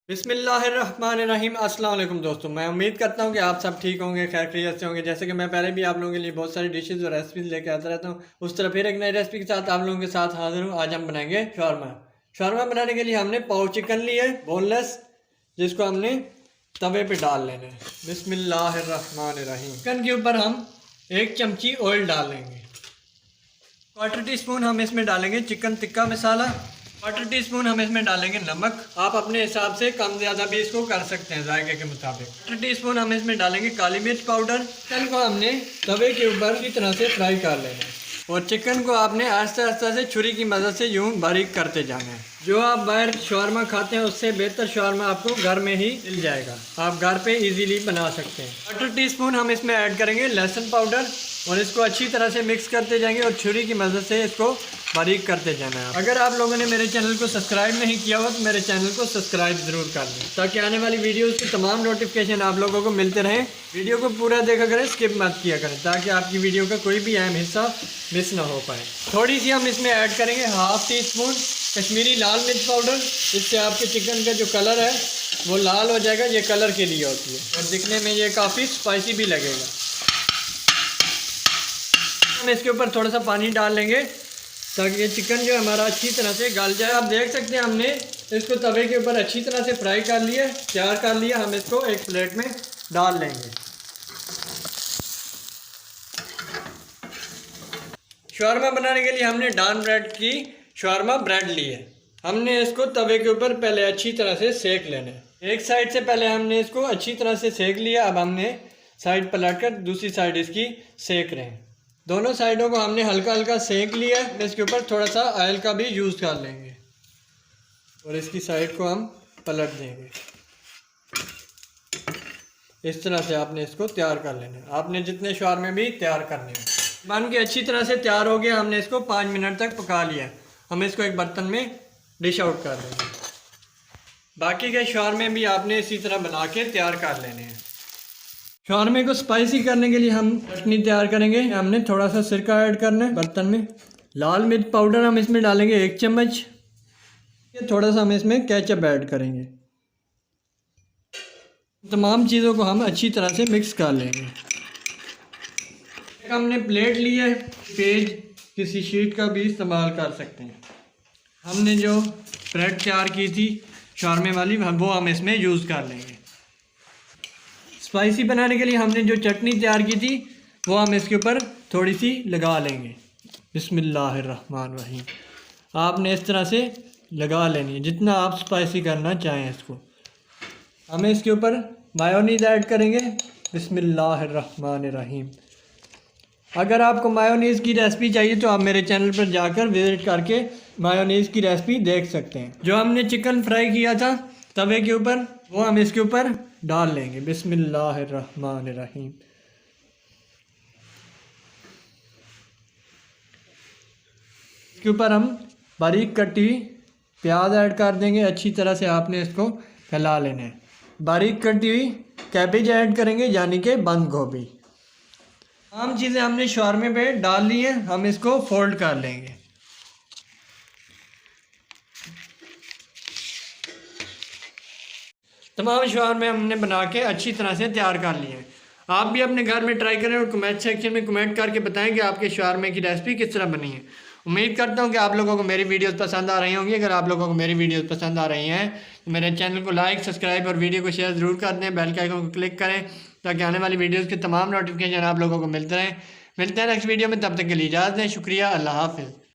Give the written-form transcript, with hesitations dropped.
बिस्मिल्लाहिर्रहमानिर्रहीम। अस्सलाम वालेकुम दोस्तों, मैं उम्मीद करता हूँ कि आप सब ठीक होंगे, खैर खैरियत से होंगे। जैसे कि मैं पहले भी आप लोगों के लिए बहुत सारी डिशेज़ और रेसिपीज़ लेके आता रहता हूँ, उस तरह फिर एक नई रेसिपी के साथ आप लोगों के साथ हाजिर हूँ। आज हम बनाएंगे शौरमा। शौरमा बनाने के लिए हमने पाव चिकन लिया है बोनलेस, जिसको हमने तवे पे डाल लेना है। बिस्मिल्लाहिर्रहमानिर्रहीम। चिकन के ऊपर हम 1 चमची ऑयल डालेंगे। 1/4 टीस्पून हम इसमें डालेंगे चिकन टिक्का मसाला। 1/4 टीस्पून हम इसमें डालेंगे नमक। आप अपने हिसाब से कम ज़्यादा भी इसको कर सकते हैं जायके के मुताबिक। 1/4 टीस्पून हम इसमें डालेंगे काली मिर्च पाउडर। चिकन को हमने तवे के ऊपर इसी तरह से फ्राई कर लेना है और चिकन को आपने आहिस्ता आहिस्ता से छुरी की मदद से यूं बारीक करते जाना है। जो आप बाहर शौरमा खाते हैं उससे बेहतर शौरमा आपको घर में ही मिल जाएगा, आप घर पे इजीली बना सकते हैं। 1/4 टीस्पून हम इसमें ऐड करेंगे लहसुन पाउडर और इसको अच्छी तरह से मिक्स करते जाएंगे और छुरी की मदद से इसको बारीक करते जाना है। अगर आप लोगों ने मेरे चैनल को सब्सक्राइब नहीं किया हो तो मेरे चैनल को सब्सक्राइब ज़रूर कर लें, ताकि आने वाली वीडियोस की तमाम नोटिफिकेशन आप लोगों को मिलते रहें। वीडियो को पूरा देखा करें, स्किप मत किया करें, ताकि आपकी वीडियो का कोई भी अहम हिस्सा मिस ना हो पाए। थोड़ी सी हम इसमें ऐड करेंगे 1/2 टीस्पून कश्मीरी लाल मिर्च पाउडर। इससे आपके चिकन का जो कलर है वो लाल हो जाएगा, ये कलर के लिए होती है और दिखने में ये काफ़ी स्पाइसी भी लगेगा। हम इसके ऊपर थोड़ा सा पानी डाल लेंगे ताकि ये चिकन जो हमारा अच्छी तरह से गल जाए। आप देख सकते हैं हमने इसको तवे के ऊपर अच्छी तरह से फ्राई कर लिया, तैयार कर लिया। हम इसको एक प्लेट में डाल लेंगे। शौरमा बनाने के लिए हमने डान ब्रेड की शौरमा ब्रेड ली है। हमने इसको तवे के ऊपर पहले अच्छी तरह से सेक लेना है। एक साइड से पहले हमने इसको अच्छी तरह से सेक लिया, अब हमने साइड पलट कर दूसरी साइड इसकी सेक रहे हैं। दोनों साइडों को हमने हल्का हल्का सेक लिया है। इसके ऊपर थोड़ा सा ऑयल का भी यूज़ कर लेंगे और इसकी साइड को हम पलट देंगे। इस तरह से आपने इसको तैयार कर लेना है। आपने जितने शौरमे भी तैयार करने हैं। बन के अच्छी तरह से तैयार हो गया। हमने इसको 5 मिनट तक पका लिया। हम इसको एक बर्तन में डिश आउट कर देंगे। बाकी के शौरमे भी आपने इसी तरह बना के तैयार कर लेने हैं। शौरमे को स्पाइसी करने के लिए हम चटनी तैयार करेंगे। हमने थोड़ा सा सिरका ऐड करना है बर्तन में। लाल मिर्च पाउडर हम इसमें डालेंगे 1 चम्मच। थोड़ा सा हम इसमें केचप ऐड करेंगे। तमाम चीज़ों को हम अच्छी तरह से मिक्स कर लेंगे। हमने प्लेट ली है, पेज किसी शीट का भी इस्तेमाल कर सकते हैं। हमने जो ब्रेड तैयार की थी शौरमे वाली वो हम इसमें यूज़ कर लेंगे। स्पाइसी बनाने के लिए हमने जो चटनी तैयार की थी वो हम इसके ऊपर थोड़ी सी लगा लेंगे। बिस्मिल्लाहिर्रहमानिर्रहीम। आपने इस तरह से लगा लेनी है जितना आप स्पाइसी करना चाहें इसको। हमें इसके ऊपर मायोनीज़ ऐड करेंगे। बिस्मिल्लाहिर्रहमानिर्रहीम। अगर आपको मायोनीज़ की रेसिपी चाहिए तो आप मेरे चैनल पर जाकर विज़िट करके मायोनीज़ की रेसिपी देख सकते हैं। जो हमने चिकन फ्राई किया था तवे के ऊपर वो हम इसके ऊपर डाल लेंगे। बिस्मिल्लाहिर्रहमानिर्रहीम। इसके ऊपर हम बारीक कटी हुई प्याज ऐड कर देंगे। अच्छी तरह से आपने इसको फैला लेना है। बारीक कटी हुई कैबेज ऐड करेंगे, यानी कि बंद गोभी। तमाम चीज़ें हमने शौरमे पे डाल ली हैं। हम इसको फोल्ड कर लेंगे। तमाम शौरमे हमने बना के अच्छी तरह से तैयार कर लिए हैं। आप भी अपने घर में ट्राई करें और कमेंट सेक्शन में कमेंट करके बताएं कि आपके शौरमे की रेसिपी किस तरह बनी है। उम्मीद करता हूं कि आप लोगों को मेरी वीडियोस पसंद आ रही होंगी। अगर आप लोगों को मेरी वीडियोस पसंद आ रही हैं तो मेरे चैनल को लाइक, सब्सक्राइब और वीडियो को शेयर ज़रूर कर दें। बेल के आइकन को क्लिक करें ताकि आने वाली वीडियोज़ के तमाम नोटिफिकेशन आप लोगों को मिलते रहें। मिलते हैं नेक्स्ट वीडियो में, तब तक के लिए इजाज़त दें। शुक्रिया, अल्लाह हाफ़िज़।